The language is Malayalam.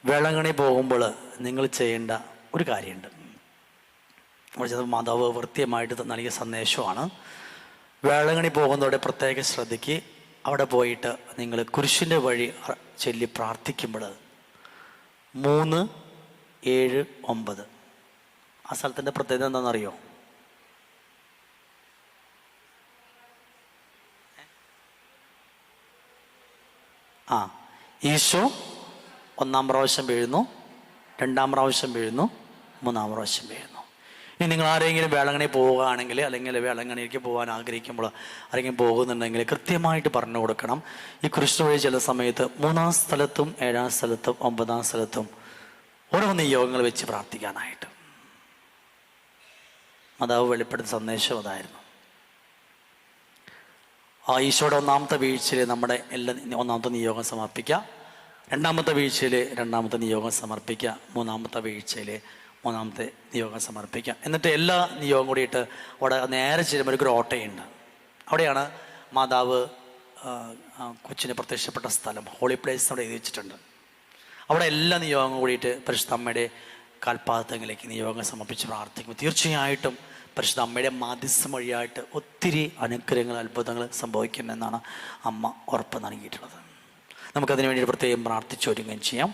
വേളാങ്കണ്ണി പോകുമ്പോൾ നിങ്ങൾ ചെയ്യേണ്ട ഒരു കാര്യമുണ്ട്. മാതാവ് വൃത്യമായിട്ട് നൽകിയ സന്ദേശമാണ്. വേളാങ്കണ്ണി പോകുന്നതോടെ പ്രത്യേക ശ്രദ്ധയ്ക്ക് അവിടെ പോയിട്ട് നിങ്ങൾ കുരിശിൻ്റെ വഴി ചൊല്ലി പ്രാർത്ഥിക്കുമ്പോൾ 3, 7, 9 ആ സ്ഥലത്തിൻ്റെ പ്രത്യേകത എന്താണെന്നറിയോ? ഈശോ 1-ാം പ്രാവശ്യം വീഴുന്നു, 2-ാം പ്രാവശ്യം വീഴുന്നു, 3-ാം പ്രാവശ്യം വീഴുന്നു. ഇനി നിങ്ങൾ ആരെങ്കിലും വേളാങ്കണ്ണി പോവുകയാണെങ്കിൽ, അല്ലെങ്കിൽ വേളാങ്കണ്ണിക്ക് പോകാൻ ആഗ്രഹിക്കുമ്പോൾ ആരെങ്കിലും പോകുന്നുണ്ടെങ്കിൽ കൃത്യമായിട്ട് പറഞ്ഞു കൊടുക്കണം. ഈ കുരിശ് വഴി ചില സമയത്ത് 3-ാം സ്ഥലത്തും 7-ാം സ്ഥലത്തും 9-ാം സ്ഥലത്തും ഓരോ നിയോഗങ്ങൾ വെച്ച് പ്രാർത്ഥിക്കാനായിട്ട്. മാതാവ് വെളിപ്പെടുത്തിയ സന്ദേശം അതായിരുന്നു. ഈശോയുടെ 1-ാമത്തെ വീഴ്ചയിൽ നമ്മുടെ എല്ലാ 1-ാമത്തെ നിയോഗം സമർപ്പിക്കുക, 2-ാമത്തെ വീഴ്ചയിൽ 2-ാമത്തെ നിയോഗം സമർപ്പിക്കുക, 3-ാമത്തെ വീഴ്ചയിൽ 3-ാമത്തെ നിയോഗം സമർപ്പിക്കുക. എന്നിട്ട് എല്ലാ നിയോഗം കൂടിയിട്ട് അവിടെ നേരെ ചെല്ലുമ്പോൾ ഒരു ഓട്ടയുണ്ട്. അവിടെയാണ് മാതാവ് കൊച്ചിന് പ്രത്യക്ഷപ്പെട്ട സ്ഥലം, ഹോളി പ്ലേസ് അവിടെ എഴുതി വെച്ചിട്ടുണ്ട്. അവിടെ എല്ലാ നിയോഗം കൂടിയിട്ട് പരിശുദ്ധ അമ്മയുടെ കാൽപാദങ്ങളിലേക്ക് നിയോഗം സമർപ്പിച്ച് പ്രാർത്ഥിക്കുമ്പോൾ തീർച്ചയായിട്ടും പരിശുദ്ധ അമ്മയുടെ മാധ്യസ്ഥം വഴിയായിട്ട് ഒത്തിരി അനുഗ്രഹങ്ങൾ, അത്ഭുതങ്ങൾ സംഭവിക്കുമെന്നാണ് അമ്മ ഉറപ്പ് നൽകിയിട്ടുള്ളത്. നമുക്കതിനു വേണ്ടി പ്രത്യേകം പ്രാർത്ഥിച്ചൊരുങ്ങുകയും ചെയ്യാം.